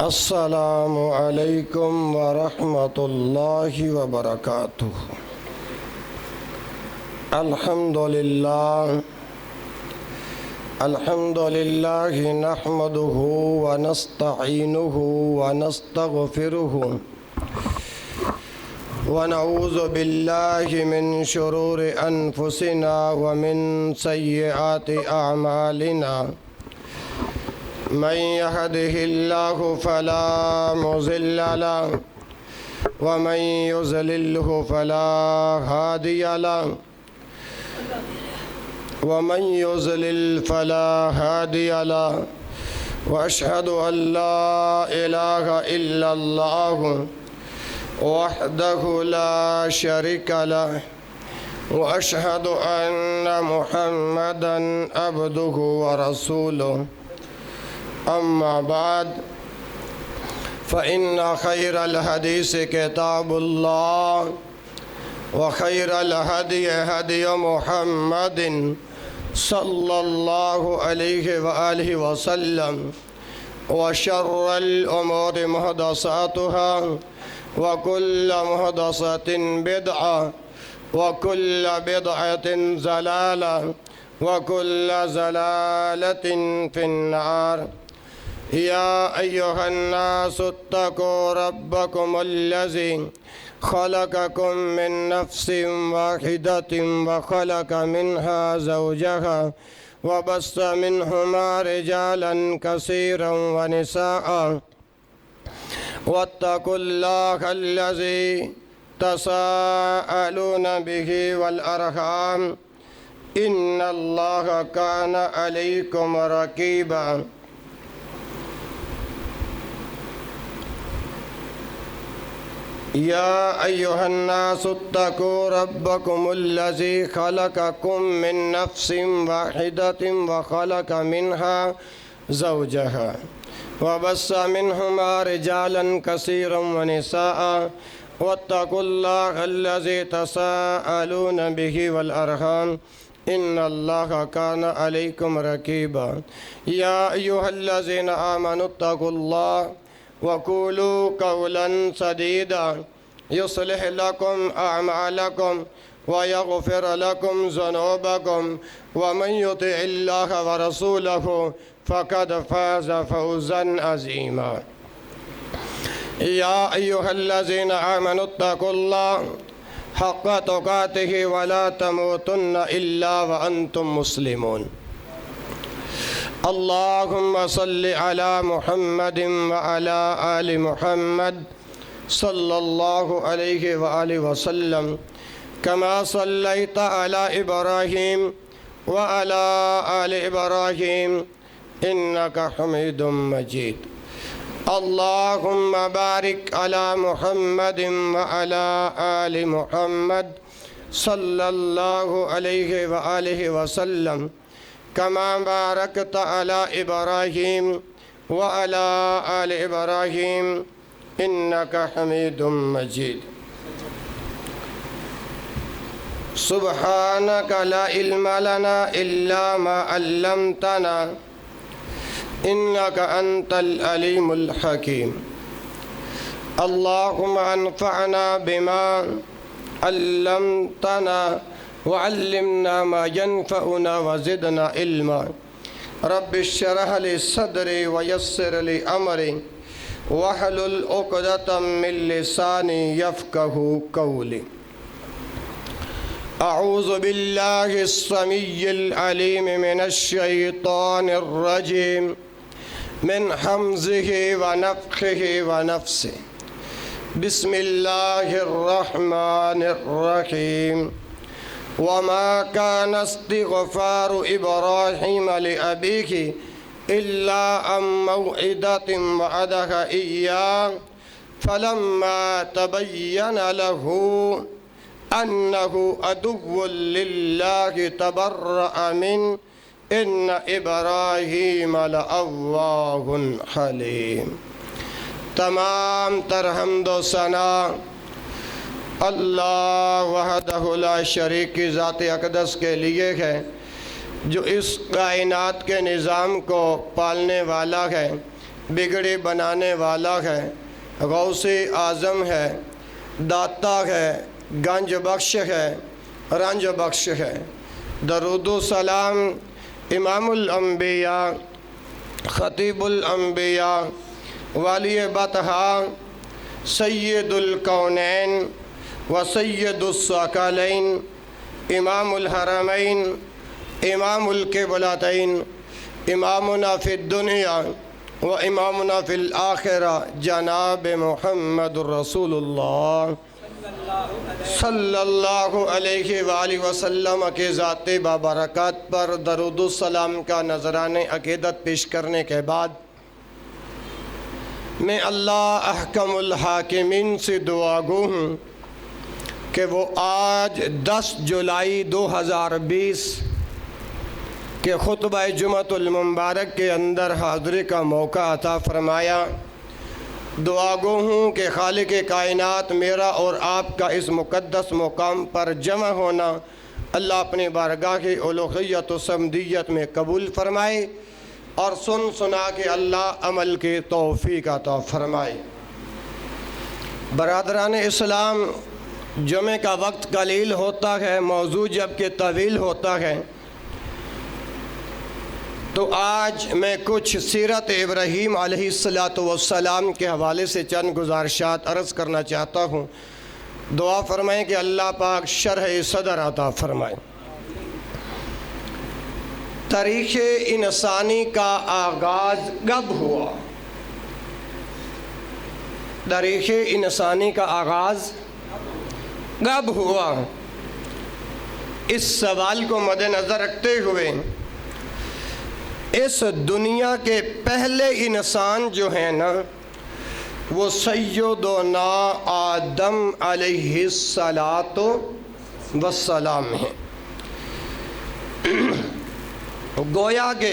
السلام علیکم ورحمۃ اللہ وبرکاتہ۔ الحمد للہ نحمده ونستعینه ونستغفره ونعوذ باللہ من شرور انفسنا ومن سیئات اعمالنا، من يهده الله فلا مضل له ومن يضلله فلا هادي له ومن يضلل فلا هادي له وأشهد أن لا إله إلا الله وحده لا شريك له وأشهد أن محمدًا عبده ورسوله، أما بعد فإن خير الحديث كتاب الله وخير الهدي هدي محمد صلى الله عليه وآله وسلم، وشر الأمور محدثاتها وكل محدثة بدعة وكل بدعة ضلالة وكل ضلالة في النار۔ يا أيها الناس اتقوا ربكم الذي خلقكم من نفس واحدة وخلق منها زوجها وبث منهما رجالا كثيرا ونساء، واتقوا الله الذي تساءلون به والأرحام، إن الله كان عليكم رقيبا۔ يا أيها الناس اتقوا ربكم الذي خلقكم من نفس واحدة وخلق منها زوجها وبث منهما رجالا كثيرا ونساء، واتقوا الله الذي تساءلون به والأرحام، إن الله كان عليكم رقيبا۔ يا أيها الذين آمنوا اتقوا الله وقولوا قولا سديدا يصلح لكم أعمالكم ويغفر لكم ذنوبكم، ومن يطع الله ورسوله فقد فاز فوزا عظيما۔ يا أيها الذين آمنوا اتقوا الله حق تقاته ولا تموتن إلا وأنتم مسلمون۔ اللهم صل على محمد وعلى آل محمد صلى الله عليه وآله وسلم، كما صليت على إبراهيم وعلى آل إبراهيم إنك حميد مجيد۔ اللهم بارك على محمد وعلى آل محمد صلى الله عليه وآله وسلم، كما باركت على إبراهيم وعلى آل إبراهيم إنك حميد مجيد۔ سبحانك لا علم لنا إلا ما علمتنا إنك أنت العليم الحكيم۔ اللهم انفعنا بما علمتنا وعلمنا ما ينفعنا وزدنا علما۔ رب اشرح لي صدري ويسر لي أمري واحلل عقدة من لساني يفقهوا قولي۔ أعوذ بالله السميع العليم من الشيطان الرجيم، من حمزه ونفخه ونفسه۔ بسم الله الرحمن الرحيم۔ وما كان استغفار إبراهيم لأبيه إلا عن موعدة وعدها إياه، فلما تبين له أنه عدو لله تبرأ منه، إن إبراهيم لأواه حليم۔ تمام تر حمد و ثنا اللہ وحدہ لا شریک کی ذات اقدس کے لیے ہے، جو اس کائنات کے نظام کو پالنے والا ہے، بگڑے بنانے والا ہے، غوث اعظم ہے، داتا ہے، گنج بخش ہے، رنج بخش ہے۔ درود و سلام امام الانبیاء، خطیب الانبیاء، والی بطحا، سید الکونین و سید الثقلین، امام الحرمین، امام القبلتین، امامنا فی الدنیا و امامنا فی الآخرہ، جناب محمد رسول اللہ صلی اللہ علیہ وآلہ وسلم کے ذات بابرکات پر درود و سلام کا نذرانِ عقیدت پیش کرنے کے بعد میں اللہ احکم الحاکمین سے دعا گو ہوں کہ وہ آج 10 جولائی 2020 کے خطبہ جمعۃ المبارک کے اندر حاضری کا موقع عطا فرمایا۔ دعا گو ہوں کہ خالق کائنات میرا اور آپ کا اس مقدس مقام پر جمع ہونا اللہ اپنی بارگاہ کی الوہیت و صمدیت میں قبول فرمائے اور سن سنا کے اللہ عمل کی توفیق عطا فرمائے۔ برادران اسلام، جمعہ کا وقت قلیل ہوتا ہے، موضوع جب کہ طویل ہوتا ہے، تو آج میں کچھ سیرت ابراہیم علیہ السلام کے حوالے سے چند گزارشات عرض کرنا چاہتا ہوں۔ دعا فرمائیں کہ اللہ پاک شرح صدر عطا فرمائیں۔ تاریخ انسانی کا آغاز کب ہوا؟ تاریخ انسانی کا آغاز کب ہوا؟ اس سوال کو مد نظر رکھتے ہوئے اس دنیا کے پہلے انسان جو ہیں نا، وہ سیدنا آدم علیہ السلام ہیں۔ گویا کہ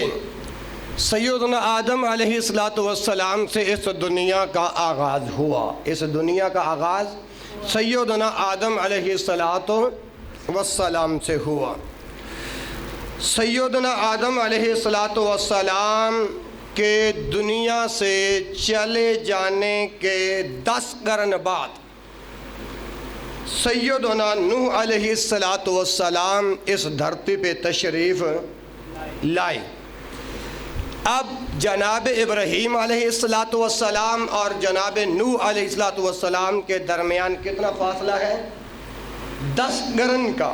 سیدنا آدم علیہ السلام سے اس دنیا کا آغاز ہوا۔ اس دنیا کا آغاز سیدنا آدم علیہ السلام سے ہوا۔ سیدنا آدم علیہ السلام کے دنیا سے چلے جانے کے 10 قرن بعد سیدنا نوح علیہ السلام اس دھرتی پہ تشریف لائے۔ اب جناب ابراہیم علیہ السلام اور جناب نوح علیہ السلام کے درمیان کتنا فاصلہ ہے؟ 10 قرن کا،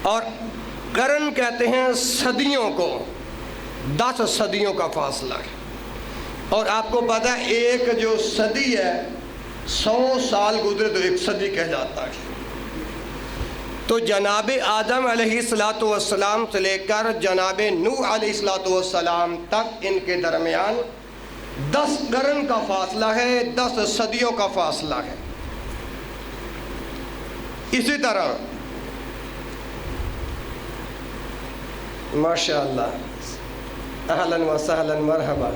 اور قرن کہتے ہیں صدیوں کو، 10 صدیوں کا فاصلہ ہے۔ اور آپ کو پتہ ہے ایک جو صدی ہے 100 سال گزرے تو ایک صدی کہلاتا ہے۔ تو جناب آدم علیہ السلام سے لے کر جناب نوح علیہ السلام تک ان کے درمیان 10 قرن کا فاصلہ ہے، 10 صدیوں کا فاصلہ ہے۔ اسی طرح ماشاءاللہ، اہلاً و سہلاً مرحبا،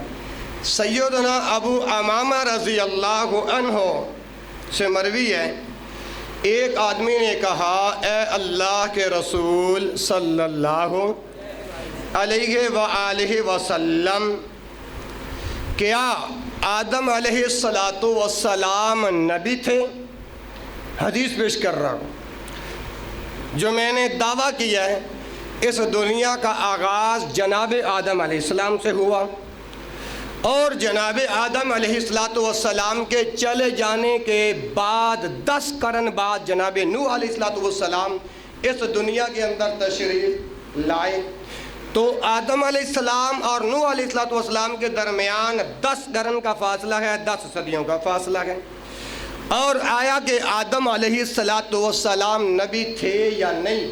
سیدنا ابو امامہ رضی اللہ عنہ سے مروی ہے، ایک آدمی نے کہا اے اللہ کے رسول صلی اللہ علیہ وآلہ وسلم، کیا آدم علیہ السلام نبی تھے؟ حدیث پیش کر رہا ہوں جو میں نے دعویٰ کیا ہے۔ اس دنیا کا آغاز جناب آدم علیہ السلام سے ہوا، اور جناب آدم علیہ السلام کے چلے جانے کے بعد 10 قرن بعد جناب نوح علیہ السلام اس دنیا کے اندر تشریف لائے۔ تو آدم علیہ السلام اور نوح علیہ السلام کے درمیان 10 قرن کا فاصلہ ہے، 10 صدیوں کا فاصلہ ہے۔ اور آیا کہ آدم علیہ السلام نبی تھے یا نہیں؟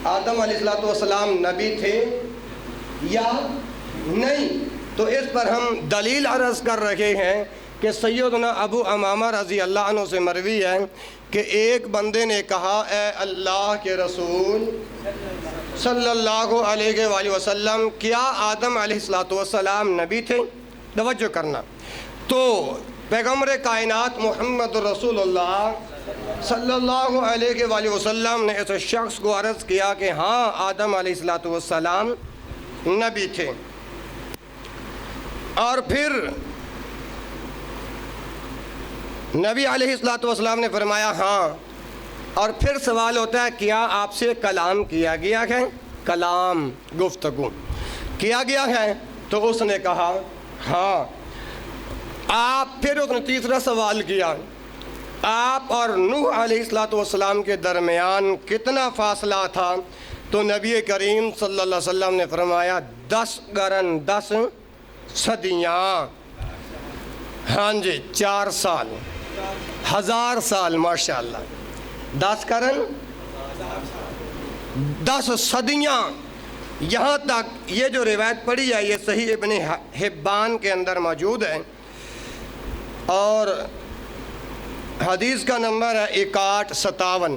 آدم علیہ السلام نبی تھے یا نہیں؟ تو اس پر ہم دلیل عرض کر رہے ہیں کہ سیدنا ابو امامہ رضی اللہ عنہ سے مروی ہے کہ ایک بندے نے کہا اے اللہ کے رسول صلی اللہ علیہ وآلہ وسلم، کیا آدم علیہ السلام نبی تھے؟ توجہ کرنا۔ تو پیغمبر کائنات محمد رسول اللہ صلی اللہ علیہ وآلہ وسلم نے اس شخص کو عرض کیا کہ ہاں آدم علیہ السلام نبی تھے۔ اور پھر نبی علیہ الصلوۃ والسلام نے فرمایا ہاں. اور پھر سوال ہوتا ہے کیا آپ سے کلام کیا گیا ہے؟ کلام گفتگو کیا گیا ہے؟ تو اس نے کہا ہاں. پھر اس نے تیسرا سوال کیا آپ اور نوح علیہ الصلوۃ والسلام کے درمیان کتنا فاصلہ تھا؟ تو نبی کریم صلی اللہ علیہ وسلم نے فرمایا 10 قرن 10 صدیاں. ہاں جی 4 سال 1000 سال ماشاءاللہ. 10 قرن 10 صدیاں. یہاں تک یہ جو روایت پڑھی ہے یہ صحیح ابن حبان کے اندر موجود ہے اور حدیث کا نمبر ہے 6157.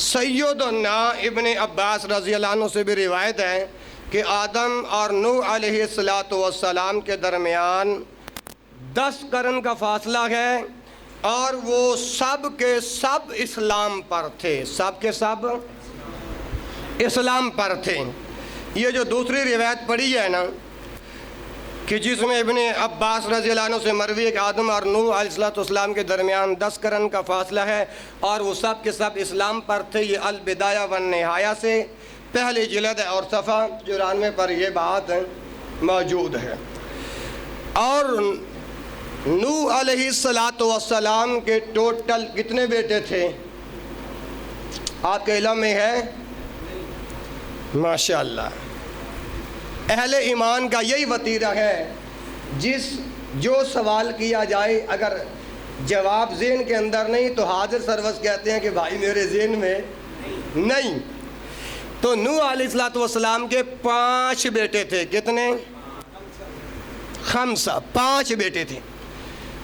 سیدنا ابن عباس رضی اللہ عنہ سے بھی روایت ہے کہ آدم اور نوح علیہ السلام کے درمیان 10 قرن کا فاصلہ ہے اور وہ سب کے سب اسلام پر تھے. سب کے سب اسلام پر تھے. یہ جو دوسری روایت پڑھی ہے نا کہ جس میں ابن عباس رضی اللہ عنہ سے مروی ہے کہ آدم اور نوح علیہ السلام کے درمیان 10 قرن کا فاصلہ ہے اور وہ سب کے سب اسلام پر تھے، یہ البدایہ والنہایہ سے پہلی جلد ہے اور صفحہ 94 پر یہ بات موجود ہے. اور نوح علیہ السلام کے ٹوٹل کتنے بیٹے تھے آپ کے علم میں ہے؟ ماشاءاللہ. اہل ایمان کا یہی وتیرہ ہے جو سوال کیا جائے اگر جواب ذہن کے اندر نہیں تو حاضر سروس کہتے ہیں کہ بھائی میرے ذہن میں نہیں. تو نوح علیہ السلام کے 5 بیٹے تھے. کتنے؟ 5 5 بیٹے تھے.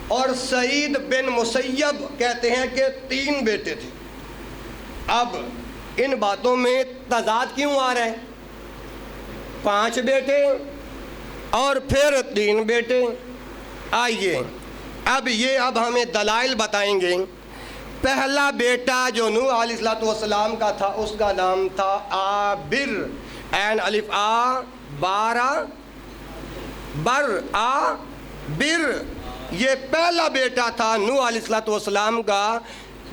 اور سعید بن مسیب کہتے ہیں کہ 3 بیٹے تھے. اب ان باتوں میں تضاد کیوں آ رہا ہے؟ 5 بیٹے اور پھر 3 بیٹے. آئیے اب ہمیں دلائل بتائیں گے. پہلا بیٹا جو نوح علیہ السلام کا تھا اس کا نام تھا آبر. عین الف آ 12 بر آ بر. یہ پہلا بیٹا تھا نوح علیہ السلام کا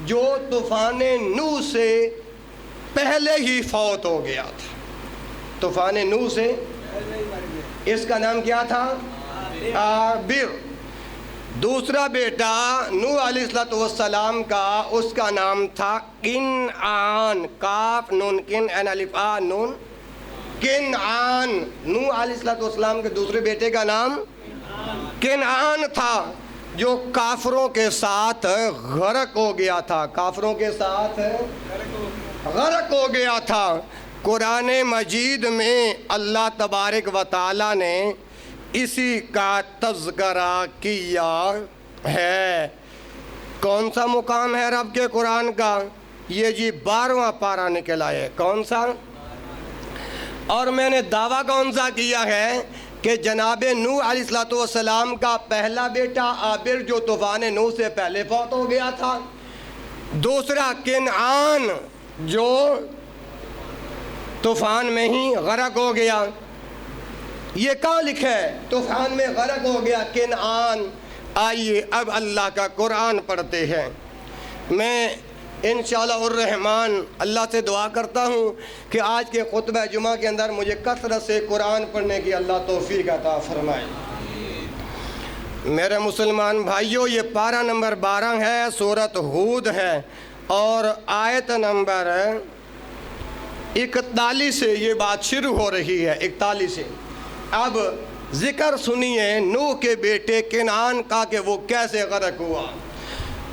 جو طوفان نوح سے پہلے ہی فوت ہو گیا تھا. طوفان نوح سے اس کا نام کیا تھا؟ آبر. دوسرا بیٹا نوح علیہ السلام کا اس کا نام تھا کنعان. کاف نون کن عین الف آ نون کنعان. نوح علیہ السلام کے دوسرے بیٹے کا نام کنعان تھا جو کافروں کے ساتھ غرق ہو گیا تھا. کافروں کے ساتھ غرق ہو گیا تھا. قرآن مجید میں اللہ تبارک و تعالی نے اسی کا تذکرہ کیا ہے. کون سا مقام ہے رب کے قرآن کا؟ یہ جی 12واں پارہ نکل آئے. کون سا؟ اور میں نے دعویٰ کون سا کیا ہے کہ جناب نوح علیہ السلام کا پہلا بیٹا آبر جو طوفان نوح سے پہلے فوت ہو گیا تھا. دوسرا کنعان جو طوفان میں ہی غرق ہو گیا. یہ کہاں لکھا ہے؟ طوفان میں غرق ہو گیا کنعان. آئیے اب اللہ کا قرآن پڑھتے ہیں. میں انشاءاللہ الرحمن اللہ سے دعا کرتا ہوں کہ آج کے خطبہ جمعہ کے اندر مجھے کثرت سے قرآن پڑھنے کی اللہ توفیق عطا فرمائے. میرے مسلمان بھائیوں یہ پارہ نمبر 12 ہے، سورۃ ہود ہے اور آیت نمبر 41 سے یہ بات شروع ہو رہی ہے. 41 سے اب ذکر سنیے نوح کے بیٹے کنعان کا کہ وہ کیسے غرق ہوا.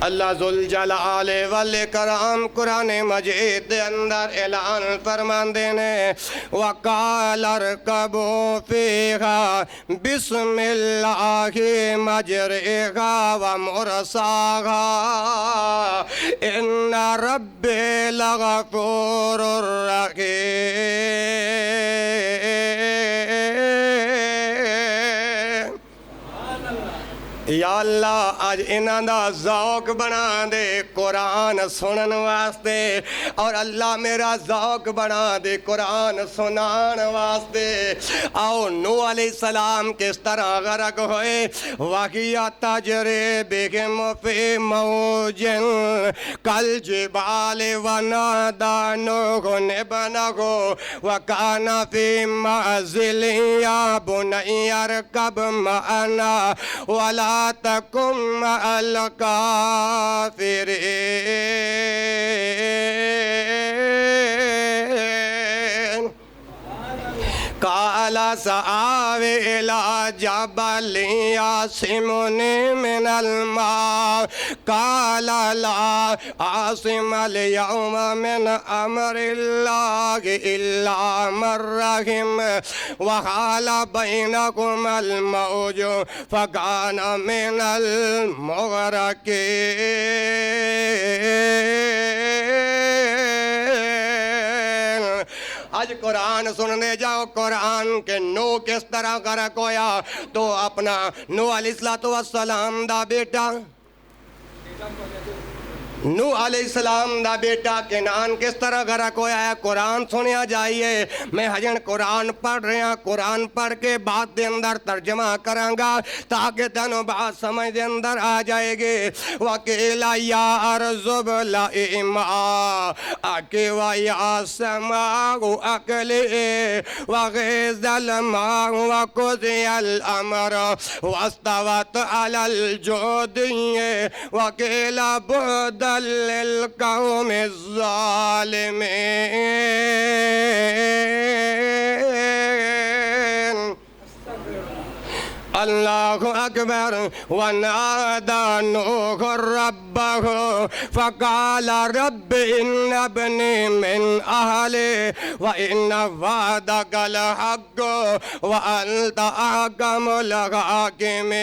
اللہ ذوالجلال والاکرام قرآن مجید کے اندر اعلان فرماندے نے وقال ارکبوا فیہا بسم اللہ مجریہا ومرساہا ان ربی لغفور رحیم. یا اللہ اج انہاں دا ذوق بنا دے قرآن سنن واسطے، اور اللہ میرا ذوق بنا دے قرآن سنان واسطے۔ آؤ نوح علیہ السلام کس طرح غرق ہوئے، وَقِيَ تَجْرِي بِهِمْ فِي مَوْجٍ كَالْجِبَالِ وَنَادَىٰ نُوحٌ ابْنَهُ وَكَانَ فِي مَعْزِلٍ يَا بُنَيَّ ارْكَبْ مَعَنَا وَلَا تَكُن مَّعَ الْكَافِرِينَ قَالَ سَآوِي إِلَىٰ جَبَلٍ يَعْصِمُنِي مِنَ الْمَاءِ قَالَ لَا عَاصِمَ الْيَوْمَ مِنْ أَمْرِ اللَّهِ إِلَّا مَن رَّحِمَ وَحَالَ بَيْنَهُمَا الْمَوْجُ فَكَانَ مِنَ الْمُغْرَقِينَ۔ آج قرآن سننے جاؤ، قرآن کے نو کس طرح غرق ہویا، تو اپنا نو علیہ السلام دا بیٹا نوح علیہ السلام دا بیٹا کنعان کس طرح غرق ہویا ہے، قرآن سنیا جائیے۔ میں ہجن قرآن پڑھ رہے ہیں، قرآن پڑھ کے بعد دے اندر ترجمہ کراں گا تاکہ تینوں بات سمجھ دے اندر آ جائے گی۔ وَقِيلَ يَا أَرْضُ ابْلَعِي مَاءَكِ وَيَا سَمَاءُ أَقْلِعِي وَغِيضَ الْمَاءُ وَقُضِيَ الْأَمْرُ وَاسْتَوَتْ عَلَى الْجُودِيِّ وَقِيلَ بُعْدًا لِلْقَوْمِ الظَّالِمِينَ۔ اللہ اکبر۔ ونادى نوح ربه فقال رب ان ابني من اهلي وان وعدك الحق وانت احكم الحاكمين۔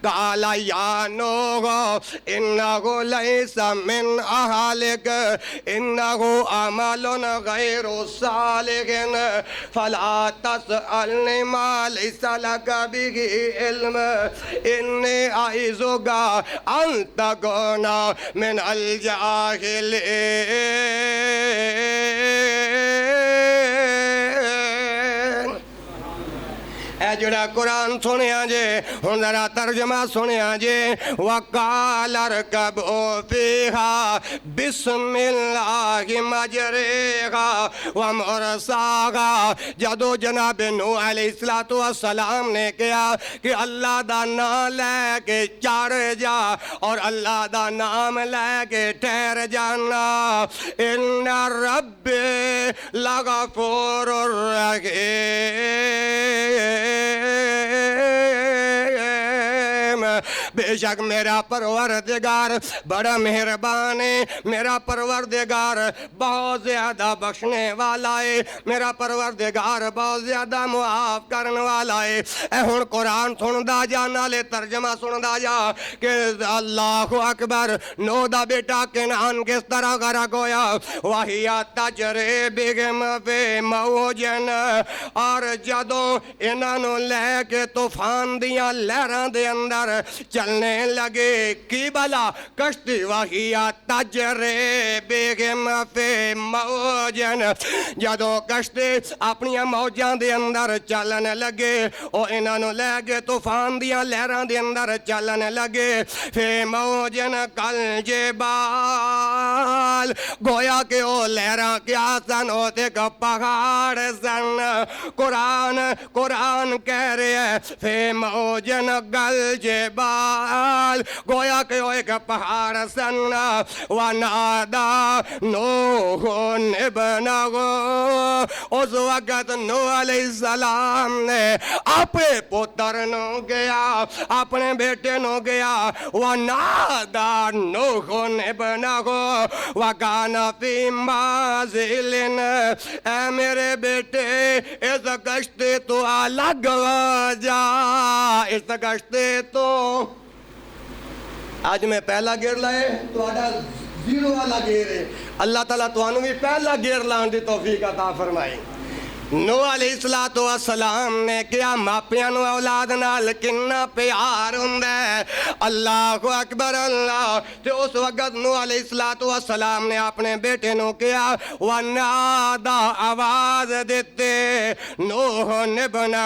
قال يا نوح إنه ليس من أهلك إنه عمل غير صالح فلا تسألني ما ليس لك به علم إني أعظك أن تكون من الجاهلين۔ اے جڑا قرآن سنیا جے، ہن ذرا ترجمہ سنیا جے۔ وَقَالَ ارْكَبُوا فِيهَا بِسْمِ اللَّهِ مَجْرَاهَا وَمُرْسَاهَا۔ جدو جناب نوح علیہ السلام نے کہا کہ اللہ دا نام لے کے چڑھ جا اور اللہ دا نام لے کے ٹھہر جانا۔ إِنَّ رَبِّي لَغَفُورٌ رحيم۔ بے شک میرا پروردگار بڑا مہربان ہے، میرا پروردگار بہت زیادہ بخشنے والا ہے، میرا پروردگار بہت زیادہ معاف کرنے والا ہے۔ اے ہن قرآن سندا جا، نالے ترجمہ سندا جا کہ اللہ اکبر۔ نوح دا بیٹا کنعان کس طرح غرق ہویا۔ وَهِيَ تَجْرِي بِهِمْ فِي مَوْجٍ، اور جدوں انہاں نوں لے کے طوفان دیاں لہراں دے اندر چلنے لگے کی بلا کشتی۔ وَهِيَ تَجْرِي بِهِمْ فِي مَوْجٍ، جدوں کشتی اپنی موجاں دے اندر چلن لگے، او انہاں نوں لے کے طوفان دیاں لہراں دے اندر چلن لگے۔ فِي مَوْجٍ كَالْجِبَالِ، گویا کہ او لہراں کیا سن، او ایک پہاڑ سن۔ قرآن کہہ رہے ہیں فِي مَوْجٍ كَالْجِبَالِ، گویا کہ وہ ایک پہاڑ سن۔ وَنَادَى نُوحٌ ابْنَهُ، اس وقت نوح علیہ السلام نے اپنے پتر نو گیا، اپنے بیٹے نو گیا۔ وَنَادَى نُوحٌ ابْنَهُ وَكَانَ فِي مَعْزِلٍ، اے میرے بیٹے اس کشتی تو الگ ہو جا، اس کشتی تو آج میں پہلا گیر لائے تو آڈا زیرو والا گیر ہے۔ اللہ تعالیٰ تو انہوں بھی پہلا گیر لائن دی توفیق عطا فرمائی۔ نوح علیہ الصلوۃ والسلام نے کیا ماپیاں نو اولاد نال کنا پیار ہوندا ہے. اللہ اکبر اللہ. تے اس وقت نوح علیہ الصلوۃ والسلام نے اپنے بیٹے نو کیا ونادا آواز دیتے نوح ابنہ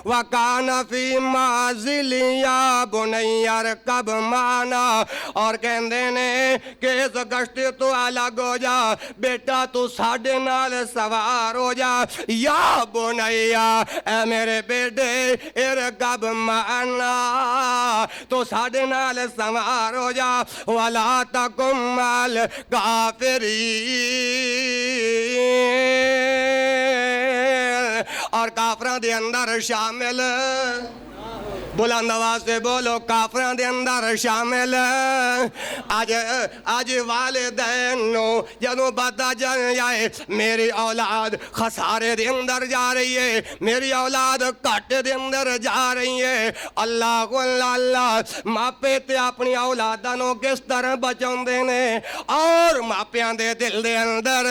وکان فی معزل یا بنی ارکب معنا. اور کہندے نے کہ اس کشتی تو الگ ہو جا بیٹا تو ساڈے نال سوار ہو جا. یا بنیا اے میرے بیٹے ارکب معنا تو ساڈے نال سوار ہو جا. ولا تکن مع الکافرین. اور کافراں دے اندر شامل بلند آواز سے بولو کافراں دے اندر شامل. آج والدین نو جدوں پتہ چل جائے میری اولاد خسارے دے اندر جا رہی ہے, میری اولاد گھاٹے دے اندر جا رہی ہے. اللہ اللہ ماپے تے اپنی اولاداں نو کس طرح بچاؤندے نے اور ماپیاں دے دل دے اندر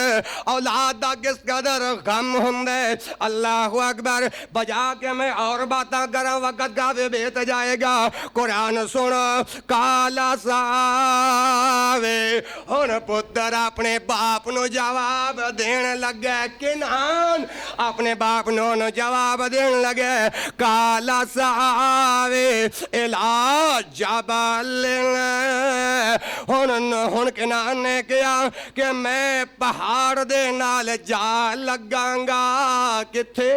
اولاد دا کس قدر غم ہوندا ہے. اللہ اکبر. بجا کے میں اور باتاں کراں وقت کافی بیت جائے گا. قرآن سنو کالا ساوے ہن پتر اپنے باپ نو جواب دین لگے. کنان اپنے باپ نو جواب دین لگے کالا ساوے الا جبل. ہن کنان نے کیا کہ میں پہاڑ دے نال جا لگاں گا. کتھے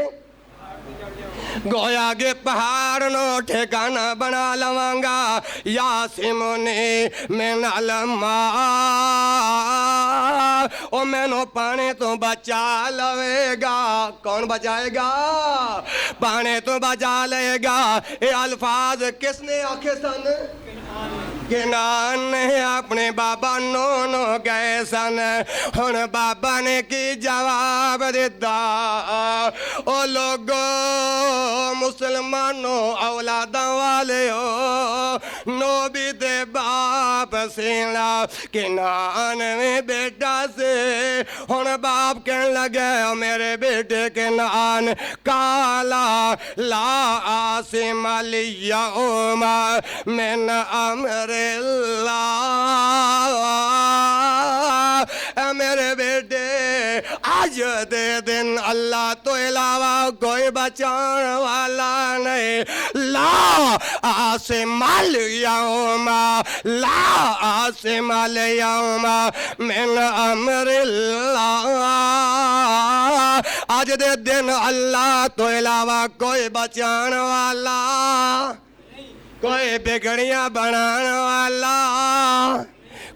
گویا کہ پہاڑ نو ٹھکانہ بنا لواں گا. یاسمنی من الماء او مینو پانے تو بچا لوے گا. کون بچائے گا؟ پانے تو بچا لے گا. اے الفاظ کس نے آکھے سن؟ کنان نے اپنے بابا نو گئے سن. ہن بابا نے کی جواب دیتا او لوگو مسلمانوں اولاداں والے ہو نو بھی دے باپ سینا. کنان میں بیٹا سے ہن باپ کہنے لگے میرے بیٹے کنان کالا لا عاصم اليوم من امر اللہ. اے میرے بیٹے آج دے دن اللہ تو علاوہ کوئی بچان والا نہیں. لا عاصم اليوم لا عاصم اليوم من امر اللہ. آج دے دن اللہ تو علاوہ کوئی بچان والا کوئی بگڑیاں بنان والا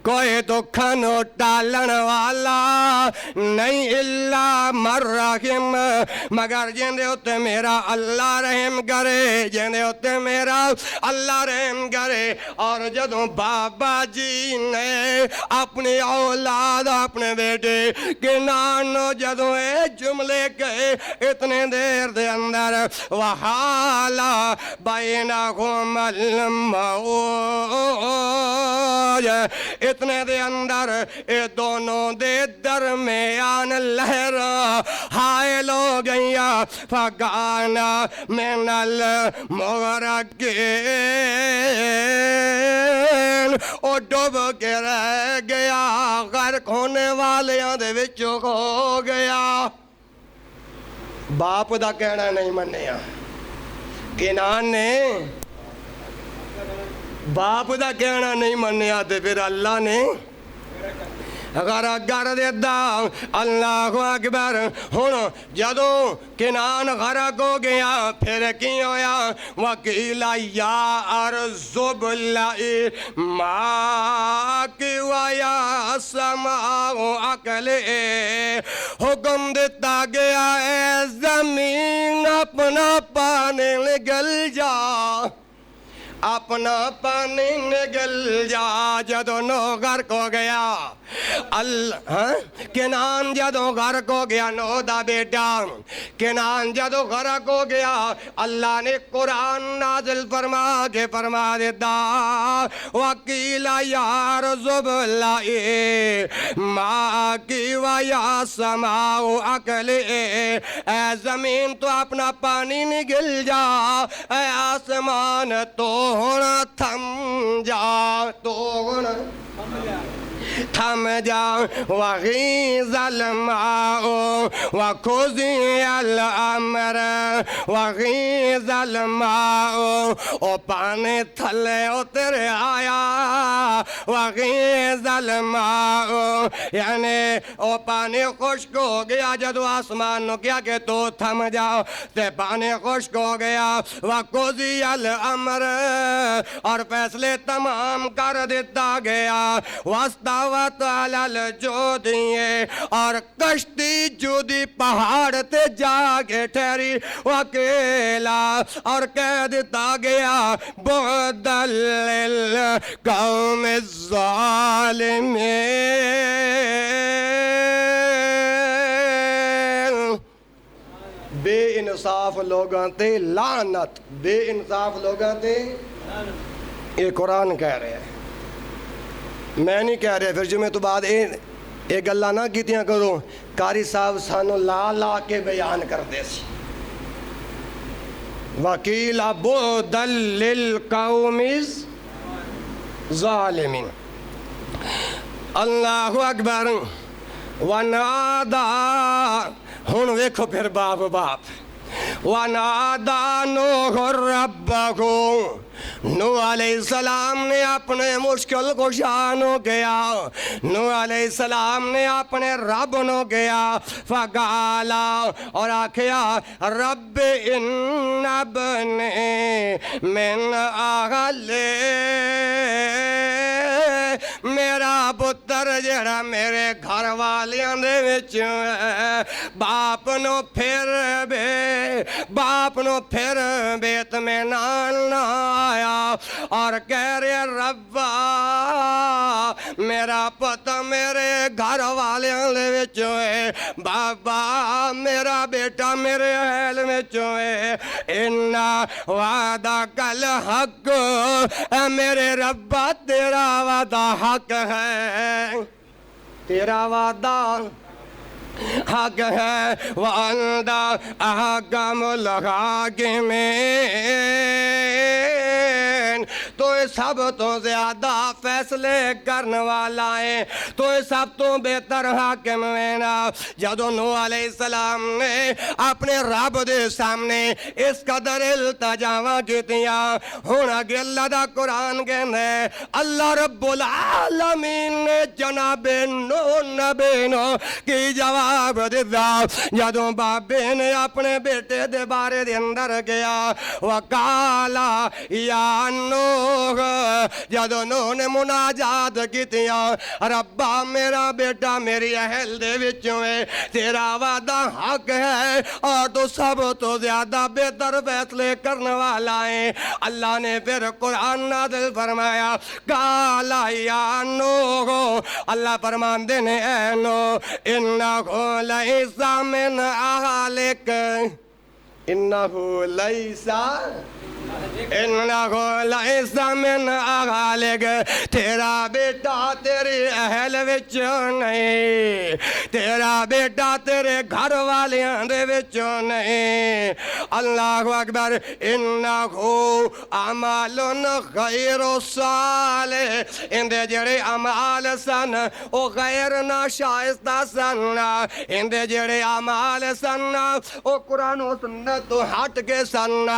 کوئی دکھاں نو ٹالن والا نہیں. اللہ من رحم مگر جندے ہوتے میرا اللہ رحم کرے جندے ہوتے میرا اللہ رحم کرے. اور جدوں بابا جی نے اپنی اولاد اپنے بیٹے کنان نو جدوں اے جملے کہے اتنے دیر دے اندر وحالا بینہم الموج اتنے دے اندر اے دونوں دے درمیان لہر حائل ہو گئیاں. فکانا من المغرقین او ڈوب کے رہ گیا غرق ہونے والیاں دے وچ ہو گیا. باپ دا کہنا نہیں منیا. کنان نے باپ دا کہنا نہیں منیا تے پھر اللہ نے غرق کر دیتا. اللہ اکبر. ہن جدوں کنان غرق ہو گیا پھر کی ہویا وکیل یا ارض ابلعی ماءک ویا سماء اقلعی. حکم دیتا گیا اے زمین اپنا پانی نگل جا اپنا پانی نگل جا. جدوں نو غرق ہو گیا کنان جدوں غرق ہو گیا نوح دا بیٹا، کنان جدوں غرق ہو گیا اللہ نے قرآن نازل فرما کے فرما دیتا وَقِيلَ يَا رُزُبْ اللَّهِ مَا کی وَيَا سَمَاءُ أَقْلِئِ اے زمین تو اپنا پانی نگل جا، اے آسمان تو ہونا تھم جا، تو ہونا تھم جا، وَغِيظَ الْمَاءُ وَقُضِيَ الْأَمْرُ وَغِيظَ الْمَاءُ او پانی تھلے اتر آیا، وَغِيظَ الْمَاءُ یعنی او پانی خشک ہو گیا جدو آسمان نو کیا کہ تو تھم جاؤ تے پانی خشک ہو گیا، وَقُضِيَ الْأَمْرُ اور فیصلے تمام کر دیتا گیا، وَاسْتَوَتْ عَلَى الْجُودِيِّ اور کشتی جودی پہاڑ تے جا کے ٹھہری، وَقِيلَ اور کہہ دیتا گیا بُعْدًا لِلْقَوْمِ الظَّالِمِينَ بے انصاف لوگاں تے لعنت، بے انصاف لوگاں تے یہ قرآن کہہ رہے ہیں، میں نہیں کہہ رہے۔ پھر جمعے تو بعد یہ گلاں نہ کیتیاں کرو، قاری صاحب سانو لا لا کے بیان کر دے سی۔ وَقِيلَ بُعْدًا لِلْقَوْمِ الظَّالِمِينَ اللہ اکبر۔ وَنَادَا ہن ویکھو پھر باپ وَنَادَا نُوحٌ رَبَّهُ نوح علیہ السلام نے اپنے مشکل کو شانو گیا، نوح علیہ السلام نے اپنے رب نو گیا، فقالا اور آکھیا رب ان ابنی من اہلی میرا پتر جڑا میرے گھر والیاں دے وچوں ہے، باپ نو پھر بیت میں نال نہ آیا اور کہہ رہے ربا میرا پتہ میرے گھر والیاں دے وچوں ہے، بابا میرا بیٹا میرے اہل وچوں ہے، اِنَّا وعدَکَ الْحَقُّ اے میرے ربا تیرا وعدہ حق ہے، تیرا وعدہ حق ہے، وَأَنْتَ أَحْكَمُ الْحَاكِمِينَ تو سب تو زیادہ فیصلے کرنے والا ہے، تو سب تو بہتر حاکم ہے نا۔ جدو نوح علیہ السلام نے اپنے رب دے سامنے اس قدر التجاواں کیتیاں، ہن اگے اللہ دا قرآن کہندے اللہ رب العالمین نے جناب نوح نبی نو کی جواب دیتا جدو بابے نے اپنے بیٹے دے بارے دے اندر گیا، وقالا یا نوح جدو نوح نے مناجات کیتیاں ربا میرا بیٹا میری اہل دے وچوں ہے، تیرا وعدہ حق ہے اور تو سب تو زیادہ بہتر فیصلے کرنے والا ہے۔ اللہ نے پھر قرآن نازل فرمایا قالا یا نوح اللہ فرماندے نے اے نوح انہو لیس من اہلک انہو لیس من اہلک تیرا بیٹا تیرے اہل وچوں نہیں، تیرا بیٹا تیرے گھر والیاں دے وچوں نہیں۔ اللہ اکبر۔ انہو عمل غیر صالح اندے جڑے عمال سن او غیر ناشائستہ سن، اندے جڑے عمال سن او قرآن و سنت تو ہٹ کے سن۔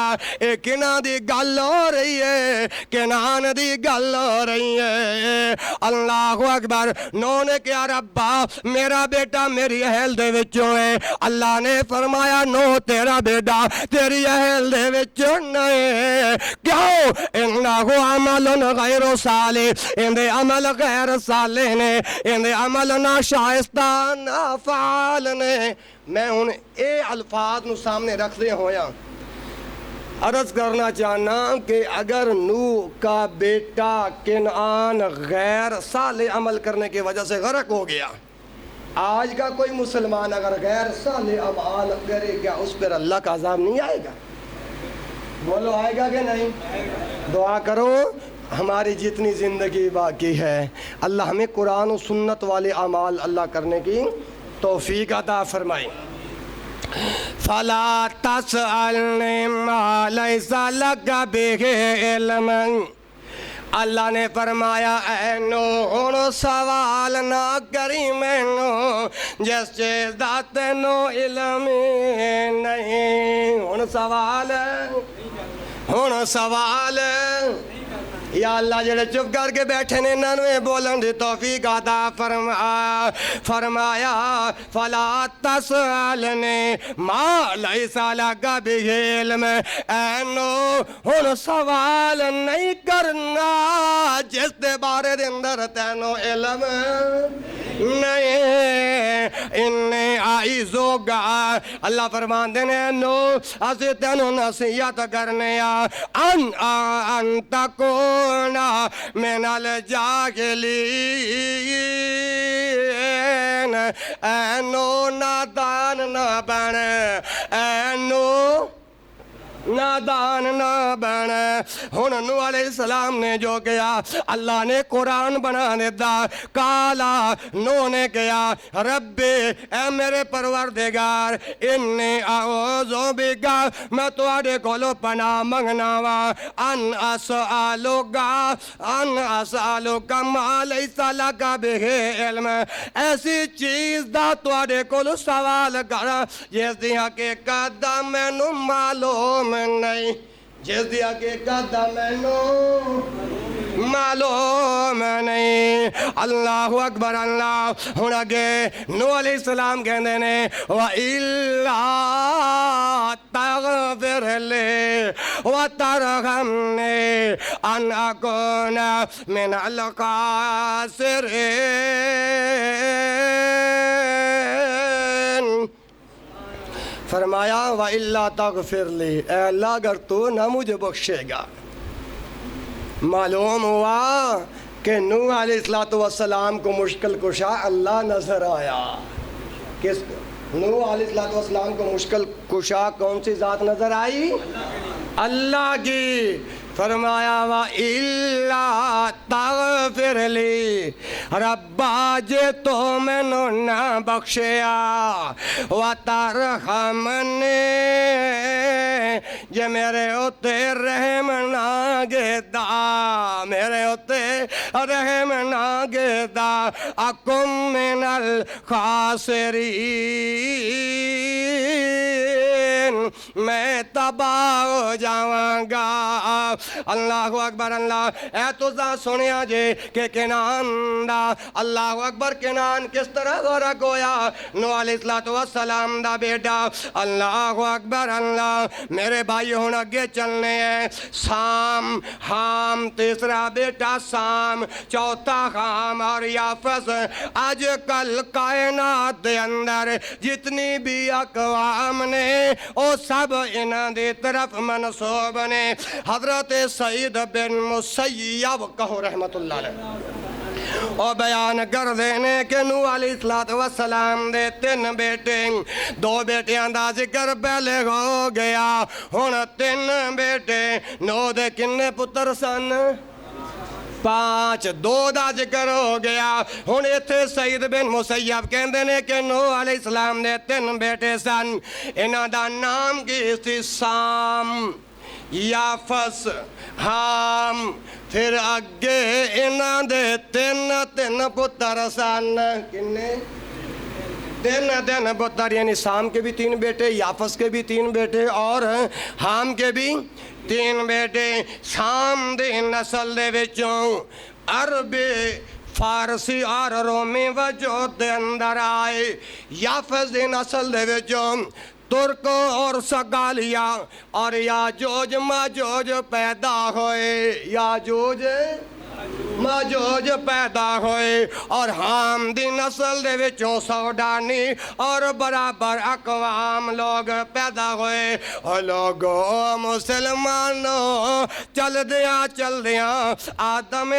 ایک کنہ دی گل ہو رہی ہے، کنان دی گل ہو رہی ہے۔ اللہ اکبر۔ نوح نے کہا ربا میرا بیٹا میری اہل دے وچوں ہے، اللہ نے فرمایا نوح تیرا بیٹا تیری اہل دے وچوں نہیں، کیوں؟ انہو عمل غیر صالح اندے عمل غیر صالح نے، اندے عمل ناشائستہ نافعال نے۔ میں ہن اے الفاظ نو سامنے رکھ دے ہویا عرض کرنا چاہنا کہ اگر نوح کا بیٹا کنعان غیر صالح عمل کرنے کی وجہ سے غرق ہو گیا، آج کا کوئی مسلمان اگر غیر صالح اعمال کرے گا اس پر اللہ کا عذاب نہیں آئے گا؟ بولو آئے گا کہ نہیں؟ دعا کرو ہماری جتنی زندگی باقی ہے اللہ ہمیں قرآن و سنت والے اعمال اللہ کرنے کی توفیق عطا فرمائے۔ فَلَا تَسْأَلْنِي مَا لَيْسَ لَكَ بِهِ عِلْمٌ، اللہ نے فرمایا اے نوح سوال نہ کری مینوں جس چیز دا تینوں علم نہیں۔ ہن سوال یا اللہ جڑے چپ کر کے بیٹھے نے انہاں نوں بولن دی توفیق عطا فرمایا فلا تسألنی ما لیس لک بہ علم، اے نوح ہن سوال نہیں کرنا جس دے بارے دے اندر تینوں علم نہیں۔ انی اعیذک، اللہ فرماندے نے نوح اسی تینوں نصیحت کرنے ان تکون من الجاہلین، اے نوح نادان نہ بن، اے نوح نادان نہ بن۔ ہن نوح علیہ السلام نے جو کیا اللہ نے قرآن بنا دیتا۔ کالا نوح نے کیا رب اے میرے پروردگار انی اعوذ بک، میں تواڈے کولوں پناہ منگنا وا ان اسالک ما لیس لک بہ علم، ایسی چیز دا تواڈے کولوں سوال کراں جس دی حقیقت دا مینوں معلوم نہیں، جس دی حقیقت دا مینوں معلوم نہیں۔ اللہ اکبر اللہ۔ ہن اگے نوح علیہ السلام کہندے نے وَإِلَّا تَغْفِرْ لِي وَتَرْحَمْنِي أَنْ أَكُونَ مِنَ الْخَاسِرِينَ۔ فرمایا وَإِلَّا تَغْفِرْ لِي، اے اللہ اگر تو نہ مجھے بخشے گا۔ معلوم ہوا کہ نوح علیہ السلام کو مشکل کشا اللہ نظر آیا۔ کس نوح علیہ السلام کو مشکل کشا کون سی ذات نظر آئی؟ اللہ کی۔ فرمایا وَإِلَّا تَغْفِرْ لِي، ربا جے تو مینوں نہ بخشیا، وَتَرْحَمْنِي جے میرے اُتے رحم نہ گیدا، میرے اُتے رحم نہ گیدا، اکم من الخاسرین، میں تباہ ہو جاواں گا۔ اللہ اکبر اللہ۔ اے تو سنیا جے کہ کنعان دا، اللہ اکبر، کنعان کس طرح غرق ہویا؟ نوح علیہ السلام دا بیٹا، اللہ اکبر اللہ۔ میرے بھائی ہن اگے چلنے ہیں۔ سام، حام تیسرا بیٹا سام، چوتھا حام اور یافس۔ آج کل کائنات دے اندر جتنی بھی اقوام نے او سب انہاں دی طرف منسوب نے۔ حضرت سعید بن مسیب کہو رحمت اللہ علیہ اور بیان کر دینے کہ نوح علیہ السلام دے 3 بیٹے، 2 بیٹیاں دا ذکر پہلے ہو گیا، ہن 3 بیٹے۔ نوح دے کنے پتر سن؟ 5، 2 دا ذکر ہو گیا۔ ہن ایتھے سعید بن مسیب کہندے نے کہ نوح علیہ السلام دے 3 بیٹے سن، انہاں دا نام کی سی سام، یافس، حام، پھر اگے انہاں دے 3 پتر سن۔ کنے؟ 3 پتر، یعنی سام کے بھی 3 بیٹے، یافس کے بھی 3 بیٹے اور حام کے بھی 3 بیٹے۔ سام دی نسل دے وچوں عربی، فارسی اور رومی وجود دے اندر آئے۔ یافس دی نسل دے وچوں ترک اور سگالیا اور یاجوج ماجوج پیدا ہوئے۔ یاجوج ਮਾਜੂਜ ਪੈਦਾ ਹੋਏ ਔਰ ਹਾਮ ਦੀ ਨਸਲ ਦੇ ਵਿੱਚੋਂ ਸੌਡਾਨੀ ਔਰ ਬਰਾਬਰ ਅਕਵਾਮ ਲੋਗ ਪੈਦਾ ਹੋਏ। ਓ ਲੋਗੋ ਮੁਸਲਮਾਨੋ ਚਲਦਿਆਂ ਆਦਮ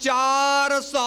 400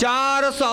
400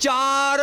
4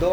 2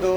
2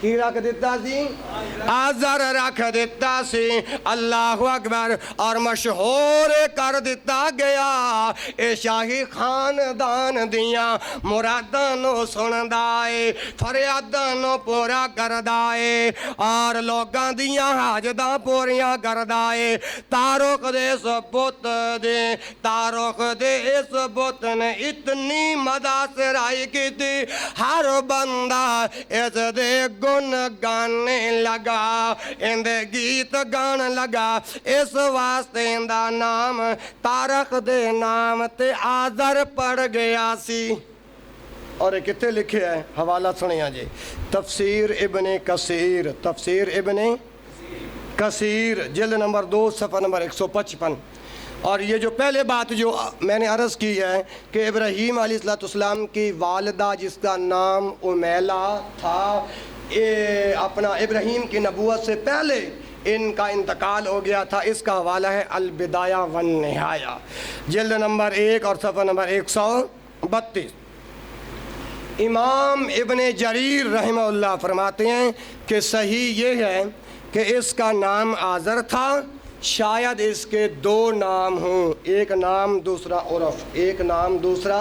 کی رکھ دیتا سی؟ آزر رکھ دیتا سی۔ اللہ اکبر۔ اور مشہور کر دیتا گیا اے شاہی خاندان دیاں مراداں نو سندا اے، فریاداں نو پورا کردا اے، اور لوگاں دیاں حاجتاں پوریاں کردا اے۔ تارق دے اس بت دے، تارق دے اس بت نے اتنی مداثرائی کی تھی، ہر بندہ اس دے گن گانے لگا، اندے گیت گان لگا، اس واسطے اندہ نام تارق دے نام تے آذر پڑ گیا سی۔ اور یہ کتے لکھے ہے؟ حوالہ سنیاں جی، تفسیر ابن کثیر، تفسیر ابن کثیر، جلد نمبر 2 صفحہ نمبر 155۔ اور یہ جو پہلے بات جو میں نے عرض کی ہے کہ ابراہیم علیہ السلام کی والدہ جس کا نام امیلہ تھا، اپنا ابراہیم کی نبوت سے پہلے ان کا انتقال ہو گیا تھا۔ اس کا حوالہ ہے البدایہ والنہایہ، جلد نمبر 1 اور صفحہ نمبر 132۔ امام ابن جریر رحمہ اللہ فرماتے ہیں کہ صحیح یہ ہے کہ اس کا نام آذر تھا، شاید اس کے 2 نام ہوں، ایک نام دوسرا عرف، ایک نام دوسرا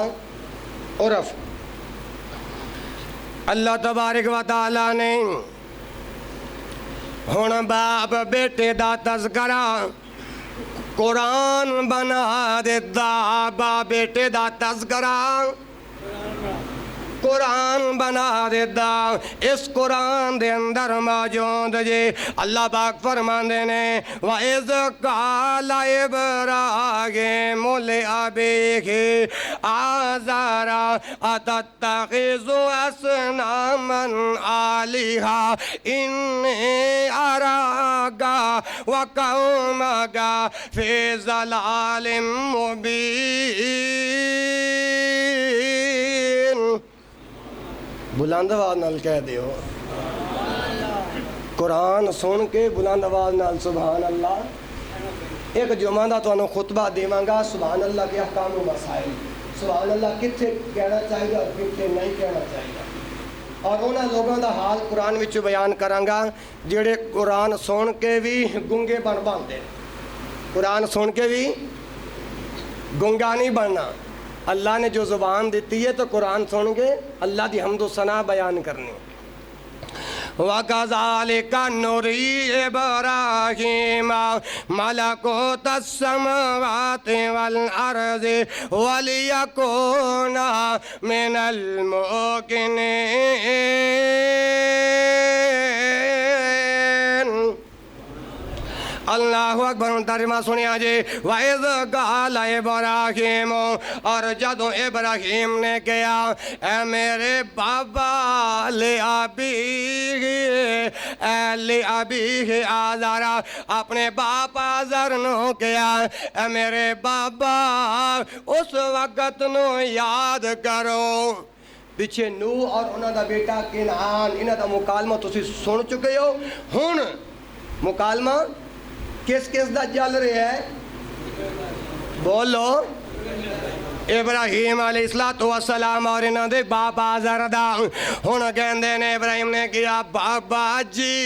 عرف۔ اللہ تبارک و تعالیٰ نے ہن باپ بیٹے دا تذکرہ قرآن بنا دیتا، باپ بیٹے دا تذکرہ قرآن بنا دیتا۔ اس قرآن دے اندر موجود جی اللہ پاک فرماندے نے وَإِذْ قَالَ إِبْرَاهِيمُ لِأَبِيهِ آزَرَ أَتَتَّخِذُ أَصْنَامًا آلِهَةً إِنِّي أَرَاكَ وَقَوْمَكَ فِي ضَلَالٍ مُبِينٍ۔ بلند آواز نال کہہ دیو، قرآن سن کے بلند آواز نال سبحان اللہ۔ ایک جمعہ دا تو انہوں خطبہ دیواں گا سبحان اللہ کے احکام و مسائل، سبحان اللہ کتھے کہنا چاہیے اور کتھے نہیں کہنا چاہیے، اور انہاں لوگوں دا حال قرآن وچ بیان کرانگا جڑے قرآن سن کے بھی گنگے بن باندے، قرآن سن کے بھی گنگا نہیں بننا۔ اللہ نے جو زبان دیتی ہے تو قرآن سن کے اللہ دی حمد و ثنا بیان کرنی۔ وَكَذَلِكَ نُرِي إِبْرَاهِيمَ مَلَكُوتَ السَّمَاوَاتِ وَالْأَرْضِ وَلِيَكُونَ مِنَ الْمُوقِنِينَ۔ اللہ اکبر۔ ترجمہ سنیا جی، وَإِذْ قَالَ إِبْرَاهِيمُ، اور جدوں ابراہیم نے کہا اے میرے بابا لِأَبِيهِ آزَرَ، اپنے باپ آزر نو کہا اے میرے بابا اس وقت نو یاد کرو۔ پیچھے نوح اور انہاں دا بیٹا کنعان، انہاں دا مکالمہ تسی سن چکے ہو۔ ہن مکالمہ کس کس دا چل رہے ہے؟ بولو۔ ابراہیم علیہ السلام اور انہاں دے باپ آزر دا۔ ہن کہندے نے ابراہیم نے کیا بابا جی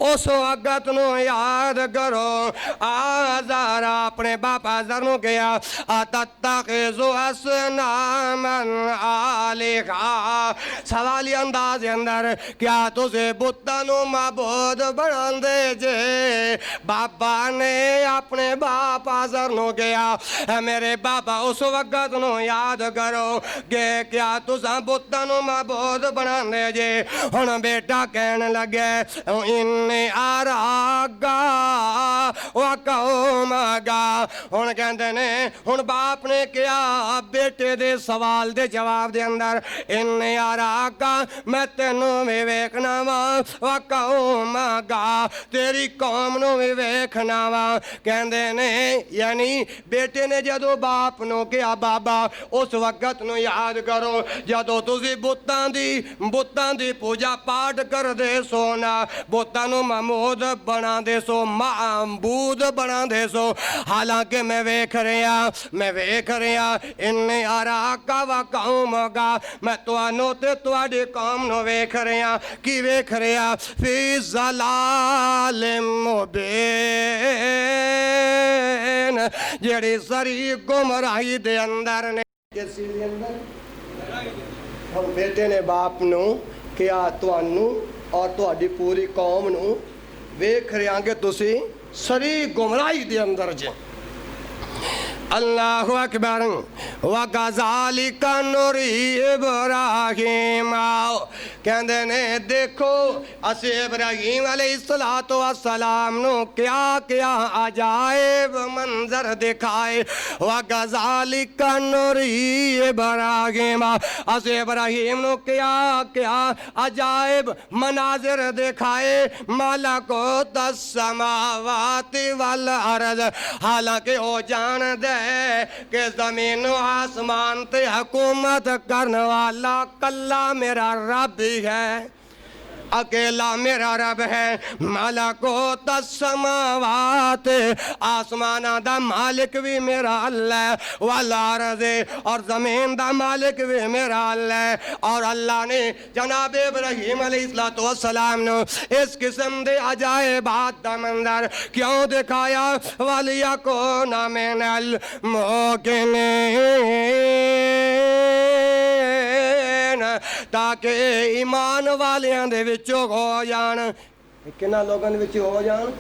اس وقت نو یاد کرو۔ آزر اپنے باپ آزر نو کیا أَتَتَّخِذُ أَصْنَامًا آلِهَةً، سوالی انداز اندر کیا تجھے بتاں نو معبود بنا دے جے؟ بابا نے اپنے باپ آزر نو کیا میرے بابا اس وقت نو یاد کرو کہ کیا تساں بتاں نو معبود بنا دے جے؟ ہن بیٹا کہنے لگے انی آراگا وقومگا۔ ہن کہندے نے ہن باپ نے کیا بیٹے دے سوال دے جواب دے اندر انی آراگا، میں تینوں بھی ویکھنا وا، وقومگا تیری قوم نو بھی ویکھنا وا۔ کہندے نے یعنی بیٹے نے جدو باپ نو کیا بابا اس وقت نو یاد کرو جدو تسی بتاں دی پوجا پاٹ کر دے سو نا، بتاں نو معبود بنا دے سو، معبود بنا دے سو۔ حالانکہ میں ویکھ رہا ان انی اراکا و قومکا میں تانوں تے تواڈی قوم نو ویکھ رہا کی ویکھ رہا فی ضلال مبین جڑی سری گمراہی دے اندر نے کسی دے اندر ہم بیٹے نے باپ نو کیا تانوں اور تواڈی پوری قوم نو ویکھ رہا کہ تسی سری گمراہی دے اندر جے اللہ اکبر وَكَذَلِكَ نُرِي ابراہیم کہندے نے دیکھو اسے ابراہیم علیہ السلام نو کیا کیا عجائب منظر دکھائے وَكَذَلِكَ نُرِي ابراہیم اسے ابراہیم نو کیا کیا عجائب مناظر دکھائے ملکوت السماوات والارض حالانکہ وہ جان دے کہ زمین و آسمان تے حکومت کرنے والا کلا میرا رب ہی ہے اکیلا میرا رب ہے ملکوت السماوات آسمانہ دا مالک بھی میرا اللہ والارض اور زمین دا مالک بھی میرا اللہ اور اللہ نے جناب ابراہیم علیہ السلام نے اس قسم دے عجائبات دا منظر کیوں دکھایا وَلِيَكُونَ مِنَ الْمُوقِنِينَ تاکہ ایمان والیاں دے وچوں ہو جان کنا لوگاں دے وچوں ہو جان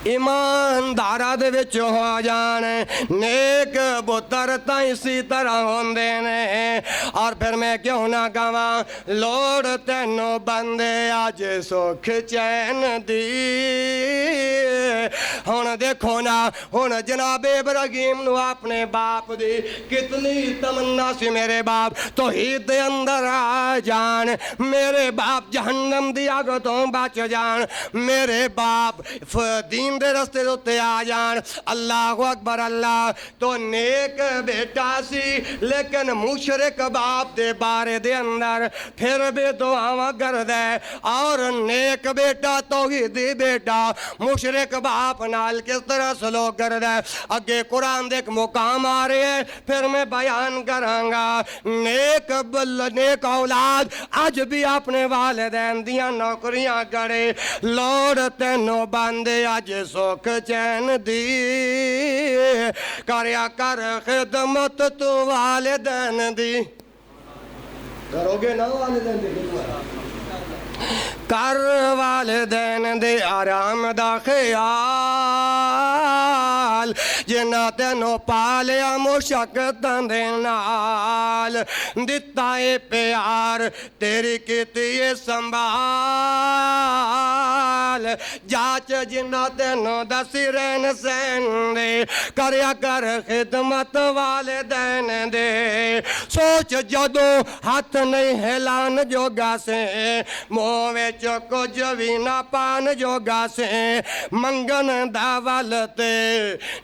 ایماندارہ دے وچ ہو جان نیک بتر تا اسی طرح ہوندے نے اور پھر میں کیوں نہ کہواں لوڑ تینوں بندے آج سکھ چین دی ہن دیکھو نا ہن جناب ابراہیم نو اپنے باپ دی کتنی تمنا سی میرے باپ توحید دے اندر آ جان میرے باپ جہنم دی آگ تو بچ جان میرے باپ دین دے رستے دوتے آ جان اللہ اکبر اللہ تو نیک بیٹا سی لیکن مشرک باپ دے بارے دے اندر پھر بھی دعاواں کردے اور نیک بیٹا توحیدی بیٹا مشرک باپ نال کس طرح سلوک کردے اگے قرآن دے ایک مقام آ رہے ہیں پھر میں بیان کرانگا نیک اولاد آج بھی اپنے والدین دیاں نوکریاں کرے لوڑ تینوں باندے آج سکھ چین دی کریا کر خدمت تو والدین دی کرو گے نا والدین دی کر والدین دے آرام دا خیال جنہ تینوں پالیا مشقتاں دے نال دتا اے پیار تیری کیتی اے سنبھال جاچ جنہ تینوں دسی رہن سین دے کریا کر خدمت والدین دے سوچ جدو ہاتھ نہیں ہلان جوگا سے مووے چکو جوی نہ پان جوگا سے منگن داولتے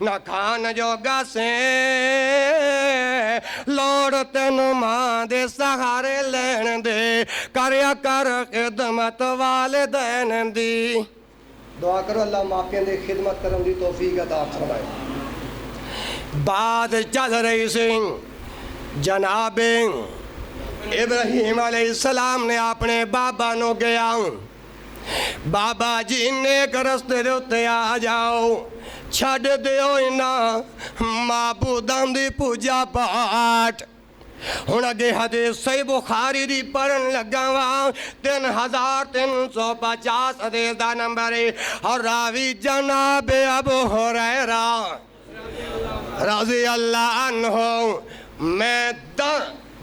نہ کھان جوگا سے لوڑ تینوں ماں دے سہارے لین دے کریا کر خدمت والدین دی دعا کرو اللہ ماپین دے خدمت کرن دی توفیق عطا فرمائے بات چل رہی سی جناب ابراہیم علیہ السلام نے اپنے بابا نو گیا بابا جی نیک رستے دوتے آ جاؤ چھڑ دیو اینا معبوداں دی پوجا پاٹ ہن اگے حدیث صحیح بخاری دی پڑھن لگا وا 3350 حدیث دا نمبر ہے اور راوی جناب ابو ہریرہ رضی اللہ عنہ میں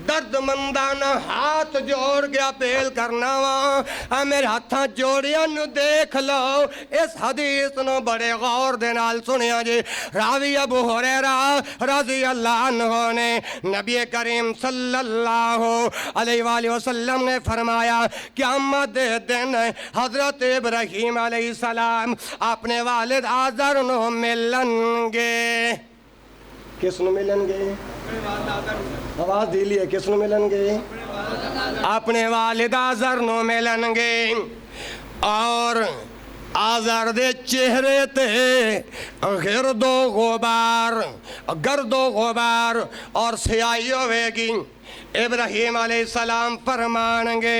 درد مندانہ ہاتھ جوڑ کے اپیل کرنا وا میرے ہاتھاں جوڑیاں نو دیکھ لو اس حدیث نو بڑے غور دے نال سنیا جی راوی ابو ہریرہ رضی اللہ عنہ نے نبی کریم صلی اللہ علیہ وآلہ وسلم نے فرمایا قیامت دے دن حضرت ابراہیم علیہ السلام اپنے والد آزر نو ملن گے کس نو ملن گے آواز دیلی ہے کس نو ملن گے اپنے والد آزر نو ملن گے اور آزر دے چہرے تے گرد و غبار اور سیاہی ہوئے گی۔ ابراہیم علیہ السلام فرمائیں گے،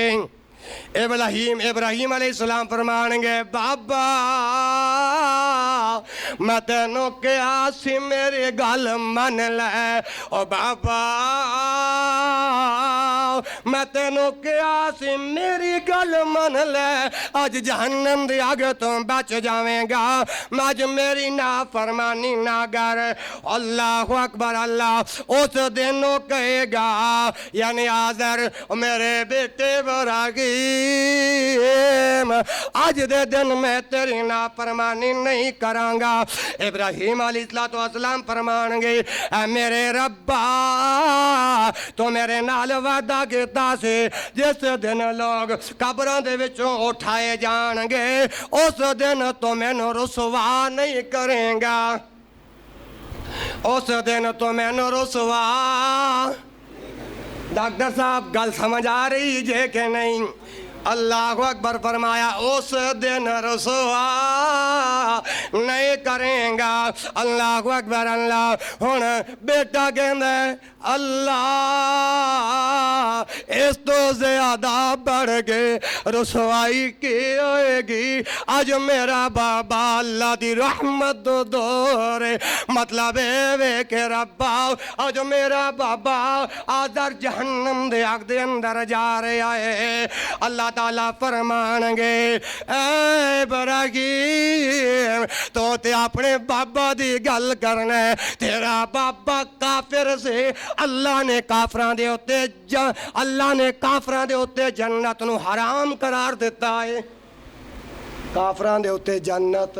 ابراہیم علیہ السلام فرمائیں گے بابا میں تینوں کیا سی میری گل من لے، او بابا میں تینوں کیا سی میری گل من لے، آج جہنم دی آگ تو بچ جاویں گا، آج میری نافرمانی نہ گر۔ اللہ اکبر، اللہ اس دنوں کہے گا یعنی آزر میرے بیٹے ابراہیم آج دے دن میں تیری نافرمانی نہیں کروں گا۔ ابراہیم علیہ السلام فرمان گے اے میرے ربا تو میرے نال وعدہ کیتا سی جس دن لوگ قبروں دے وچوں اٹھائے جان گے اس دن تو مینوں رسوا نہیں کریں گا، اس دن تو مینوں رسوا۔ ڈاکٹر صاحب گل سمجھ آ رہی جے کہ نہیں؟ اللہ اکبر فرمایا اس دن رسوا نہیں کریں گا۔ اللہ اکبر، اللہ ہن بیٹا کہندا ہے اللہ اس تو زیادہ بڑھ کے رسوائی کی ہوئے گی، آج میرا بابا اللہ دی رحمت دورے مطلب ہے کہ ربا آج میرا بابا آدر جہنم دے آگ دے اندر جا رہا ہے۔ اللہ تعالیٰ فرمان گے اے ابراہیم تو تے اپنے بابا دی گل کرنا ہے، تیرا بابا کافر سے اللہ نے کافران دے ہوتے جنت نو حرام قرار دیتا ہے۔ کافران دے ہوتے جنت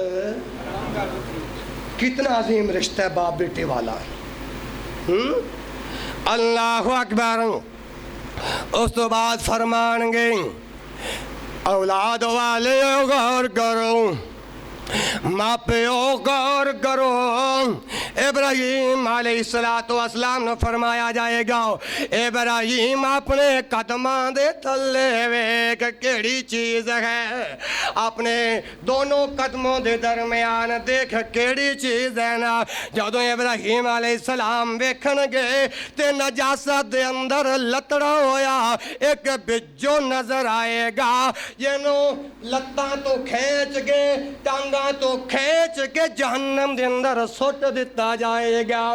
کتنا عظیم رشتہ ہے باپ بیٹے والا۔ اللہ اکبر۔ اس تو بعد فرمان گے اولاد والے غور کرو، ماپیو غور کرو۔ ابراہیم علیہ السلام نے فرمایا جائے گا ابراہیم اپنے قدماں دے تھلے ویکھ کیڑی چیز ہے، اپنے دونوں قدموں دے درمیان دیکھ کیڑی چیز ہے نا۔ جدوں ابراہیم علیہ السلام ویکھن گے تے نجاست دے اندر لتڑا ہویا ایک بجو نظر آئے گا، جنوں لتاں تو کھینچ کے ٹانگاں تو کھینچ کے جہنم دے اندر سٹ دیتا جائے گا۔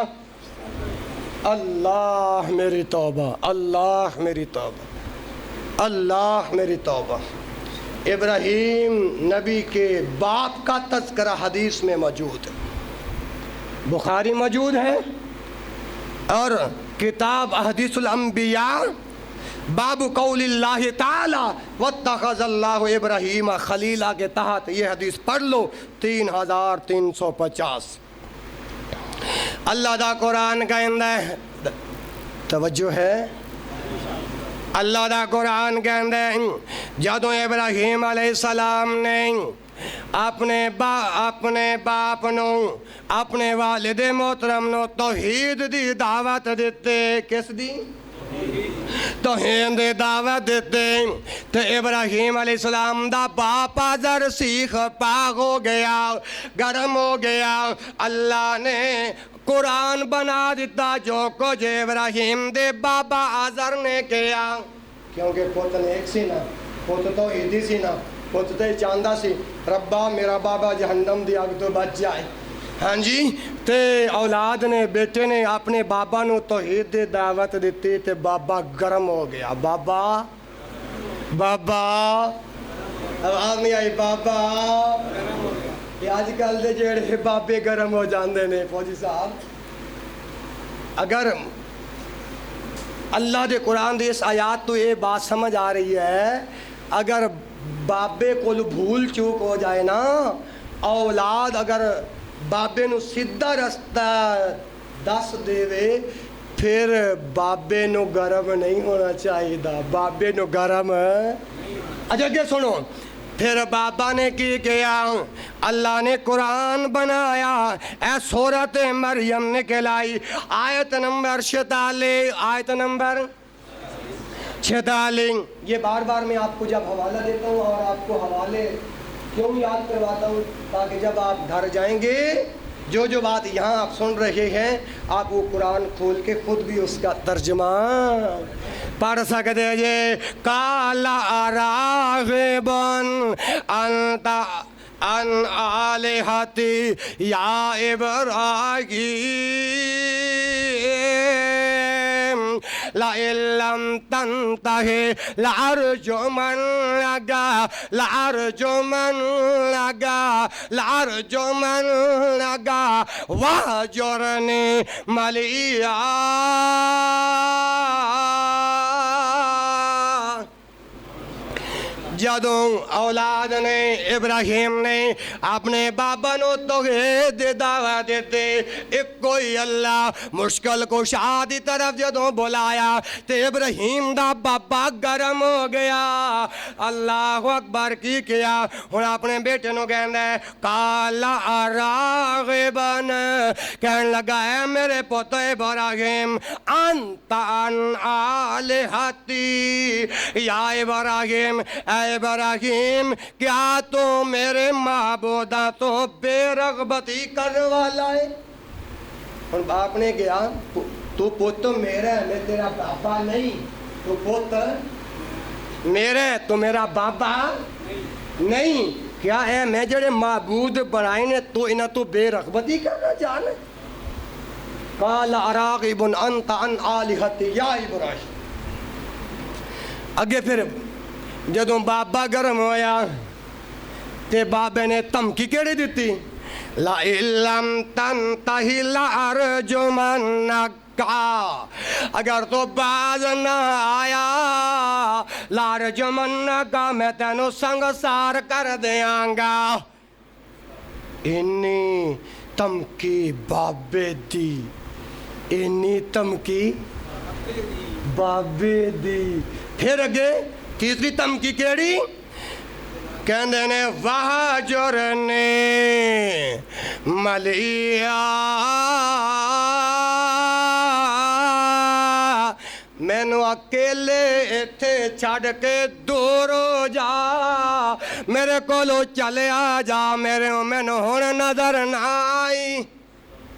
اللہ میری توبہ، اللہ میری توبہ، اللہ میری توبہ۔ ابراہیم نبی کے باپ کا تذکرہ حدیث میں موجود ہے، بخاری موجود ہے اور کتاب احادیث الانبیاء باب قول اللہ تعالی واتخذ اللہ ابراہیم خلیلا کے تحت یہ حدیث پڑھ لو 3350۔ اللہ دا قرآن کہندا ہے، توجہ ہے، اللہ دا قرآن کہندا ہے جدوں ابراہیم علیہ السلام نے اپنے باپ نو اپنے والد محترم نو توحید دی دعوت دیتے، کس دی؟ توحید دی دعوت دیتے تے ابراہیم علیہ السلام دا باپ آزر سیخ پاک ہو گیا، گرم ہو گیا۔ اللہ نے قرآن بنا دیتا جو کچھ ابراہیم دے بابا آزر نے کیا، کیونکہ پوت نیک سی نا، پوت توحیدی سی نا، پوت تے چاندہ سی ربا میرا بابا جہنم دی آگ تو بچ جائے۔ ہاں جی، تے اولاد نے بیٹے نے اپنے بابا نو توحید دی دعوت دیتی تے بابا گرم ہو گیا۔ بابا آواز نہیں آئی، بابا یہ آج کل دے جڑے بابے گرم ہو جاندے نے۔ فوجی صاحب اگر اللہ دے قرآن دی اس آیات تو یہ بات سمجھ آ رہی ہے، اگر بابے کو بھول چوک ہو جائے نا، اولاد اگر بابے نو سیدھا رستہ دس دے وے پھر بابے نو گرم نہیں ہونا چاہیے، بابے نو گرم۔ اچھا کہ سنو، پھر بابا نے کی کیا؟ اللہ نے قرآن بنایا، اے سورۃ مریم نکلائی، آیت نمبر 46، آیت نمبر 46۔ یہ بار بار میں آپ کو جب حوالہ دیتا ہوں اور آپ کو حوالے کیوں یاد کرواتا ہوں؟ تاکہ جب آپ گھر جائیں گے جو بات یہاں آپ سن رہے ہیں آپ وہ قرآن کھول کے خود بھی اس کا ترجمہ پڑھ سکتے ہیں. یہ قال اراغب انت عن آلہتی یا ابراہیم لئن لم تنتہ لأرجمنک واہجرنی ملیعا. جدوں اولاد نے ابراہیم نے اپنے بابا نو توحید دی دعوت دیتے ایک کوئی اللہ مشکل کشا دی طرف جدوں بلایا تے ابراہیم دا بابا گرم ہو گیا. اللہ اکبر کی کیا ہن اپنے بیٹے نو کہندا ہے قال اراغبن کہن لگا ہے میرے پوت ابراہیم انت عن آلہتی یا ابراہیم اے ابراہیم کیا تو میرے معبودہ تو بے رغبتی کرنے والا ہے. اور باپ نے کہا تو پوت میرا ہے میں تیرا بابا نہیں. تو پوت میرا ہے تو میرا بابا نہیں. کیا ہے میں جڑے معبود بنائے نے تو انہاں تو بے رغبتی کرنا چاہنا. قال اراغب انت عن آلہتی یا ابراہیم. اگے پھر جدوں بابا گرم ہویا تے بابے نے دھمکی کیڑی دیتی لئن لم تنتہ لأرجمنک اگر تو باز نہ آیا لأرجمنک میں تینوں سنگسار کر دیاں گا. انی دھمکی بابے دی انی دھمکی بابے دی. پھر اگے تیسری دھمکی کیڑی کہندے نے واہجرنی ملیعا مینو اکیلے ایتھے چھڈ کے دور ہو جا میرے کولو چلے آ جا مینو ہن نظر نہ آئی.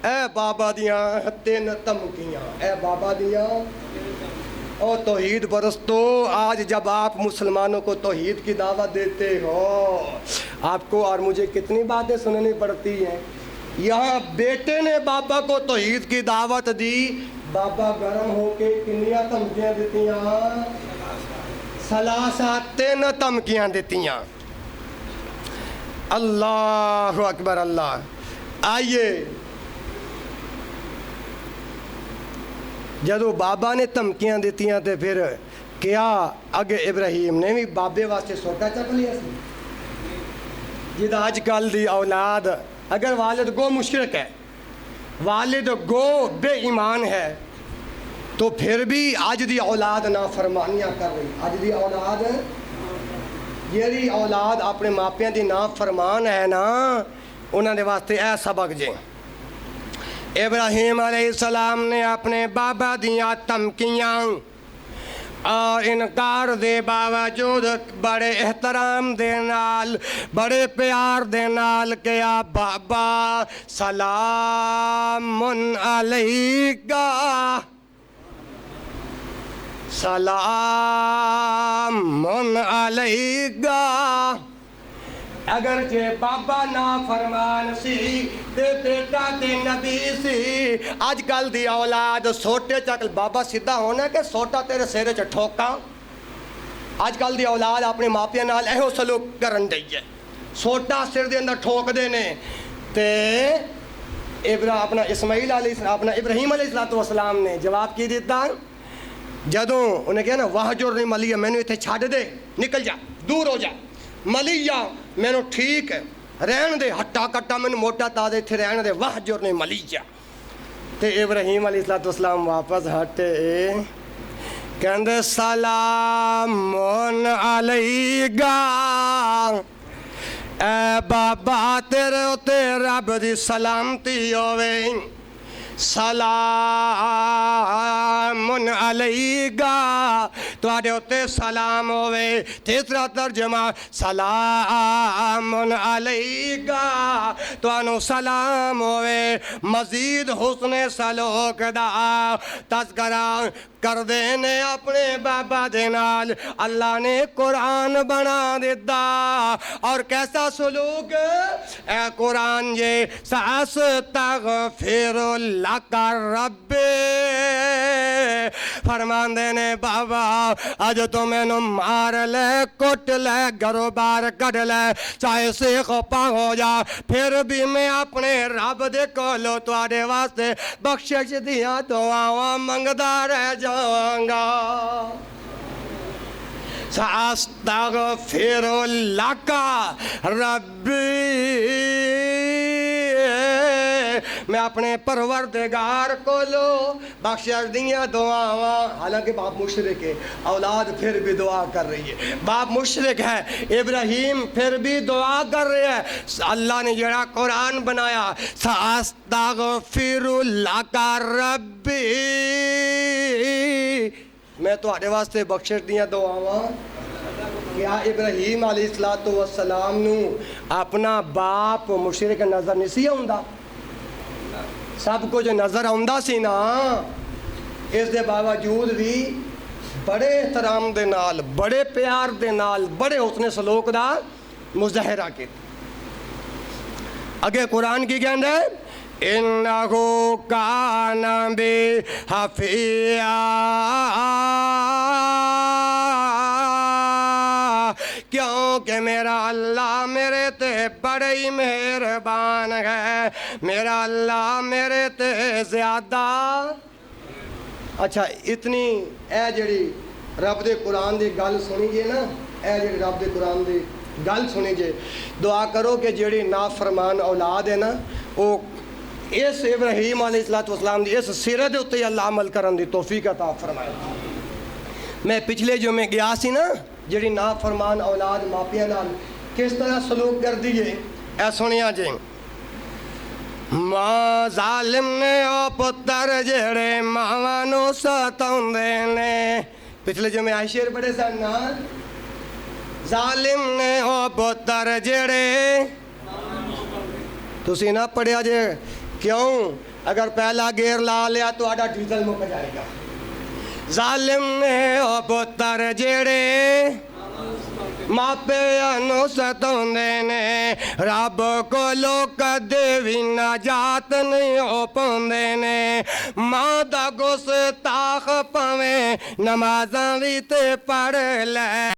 اے بابا دیاں تین دھمکیاں اے بابا دیاں. اور توحید پرستو آج جب آپ مسلمانوں کو توحید کی دعوت دیتے ہو آپ کو اور مجھے کتنی باتیں سننی پڑتی ہیں. یہاں بیٹے نے بابا کو توحید کی دعوت دی بابا گرم ہو کے کنیاں دھمکیاں دیتیاں ثلاثہ تین دھمکیاں دیتیاں. اللہ اکبر اللہ. آئیے جدو بابا نے دھمکیاں دیتیاں تے پھر کیا اگے ابراہیم نے بھی بابے واسطے سوٹا چک لیا سی. جد آج کل دی اولاد اگر والد گو مشرک ہے والد گو بے ایمان ہے تو پھر بھی آج دی اولاد نافرمانیاں کر رہی. آج دی اولاد یہ اولاد اپنے ماپیاں دی نافرمان ہے نا انہوں نے واسطے اے سبق جے. ابراہیم علیہ السلام نے اپنے بابا دیاں دھمکیاں اور انکار دے باوجود بڑے احترام دے نال بڑے پیار دے نال کیا بابا سلام علیکہ سلام علیکہ. اگرچہ بابا نافرمان سی تے بیٹا تے نبی سی. آج کل دی اولاد سوٹے چکل بابا سیدھا ہونا کہ سوٹا تیرے سیرے چ ٹھوکا. آج کل دی اولاد اپنے ماپیاں نال ایہو سلوک کرن دئی ہے سوٹا سر دے اندر ٹھوک دینے. تے اپنا اسماعیل علیہ السلام اپنا ابراہیم علیہ السلام نے جواب کی دیتا جدوں انہیں کہا نا واہجرنی ملیعا مینوں ایتھے چھڈ دے نکل جا دور ہو جا ملیعا مینوں ٹھیک ہے رہن دے ہٹا کٹا مینوں موٹا تازہ ایتھے رہن دے واہجرنی ملیعا. تے ابراہیم علیہ السلام واپس ہٹے کہندے سلام علیکہ اے بابا تیرے اتے رب دی سلامتی ہوے. سلام علیکا تواڈے اُتے سلام ہوے تیسرا ترجمہ سلام علیکا تانوں سلام ہوے مزید حسن سلوک دا تذکرہ کر دینے اپنے بابا دے نال اللہ نے قرآن بنا دیتا اور کیسا سلوک اے قرآن یہ ساستغفر لک ربی فرمان دینے بابا اج تو میں نو مار لے کٹ لے گھروں بار کٹ لے چاہے سیخ پا ہو جا پھر بھی میں اپنے رب دے کولو تواڈے واسطے بخشش دیاں دعاواں منگدا رہ جاواں گا ساستغفر لک ربی میں اپنے پروردگار کو لو بخشش دیاں دعاواں حالانکہ باپ مشرک ہے اولاد پھر بھی دعا کر رہی ہے باپ مشرک ہے ابراہیم پھر بھی دعا کر رہے ہیں اللہ نے جڑا قرآن بنایا ساستغفر لک ربی میں تو آڑے واسطے بخشش دیاں دعاواں کیا ابراہیم علیہ السلام نو اپنا باپ مشرک نظر نہیں سی آؤندا سب کچھ نظر آؤندا سی نا اس دے باوجود بھی بڑے احترام دے نال بڑے پیار دے نال بڑے حسن سلوک دا مظاہرہ کیتا اگے قرآن کی کہندا ہے انہو کان بی حفیہ کیونکہ میرا اللہ میرے تے بڑے ہی مہربان ہے میرا اللہ میرے تے زیادہ اچھا اتنی اے جڑی رب دے قرآن دی گل سنی جے نا اے جڑی رب دے قرآن دی گل سنی جے دعا کرو کہ جڑی نافرمان اولاد ہے نا وہ اس ابراہیم علیہ السلام دی اس سیرت دے اتے اللہ عمل کرن دی توفیق عطا فرمائے میں پچھلے جو میں گیا سی نا جڑی نافرمان اولاد ماپیاں نال کس طرح سلوک کر دیئے اے سنیا جی ماں ظالم نے او پتر جڑے ماوانو ستاوندے نے پچھلے جو میں آئی شیر پڑھے سن نا ظالم نے او پتر جڑے تسی نہ پڑھیا جے کیوں اگر پہلا گیئر لا لیا تو آڈا ڈیزل مک جائے گا ظالم نے او پتر جڑے ماپیانو ستوندے نے رب کو لوگ کدے بھی نجات نہیں ہو پوندے نے ماں دا گستاخ پویں نمازاں بھی تے پڑھ لے